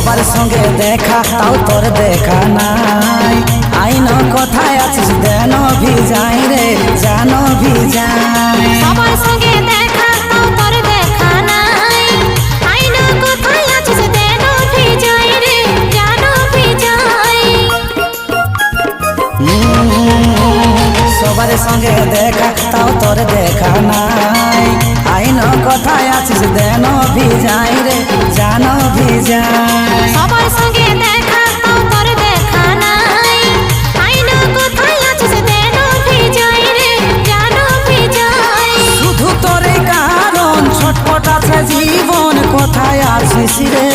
সবার সঙ্গে দেখা তাও তোর দেখা নাই। আইন কোথায় আছিস দেন ভিজাই রে জান ভিজাই। সবার সঙ্গে দেখা তাও তোর দেখা নাই। আইন কোথায় আছিস দেন ভিজাই রে জান ভিজাই। সবার সঙ্গে দেখা তাও তোর দেখা নাই। আইন কোথায় আছিস দেন ভিজাই রে জান ভিজাই। সবার সঙ্গে দেখা তাও তোর দেখা নাই। আইন কোথায় আছিস দেন ভিজাই রে জান ভিজাই। শুধু তোর কারণ ছটপট আছে জীবন কোথায় আছিস রে।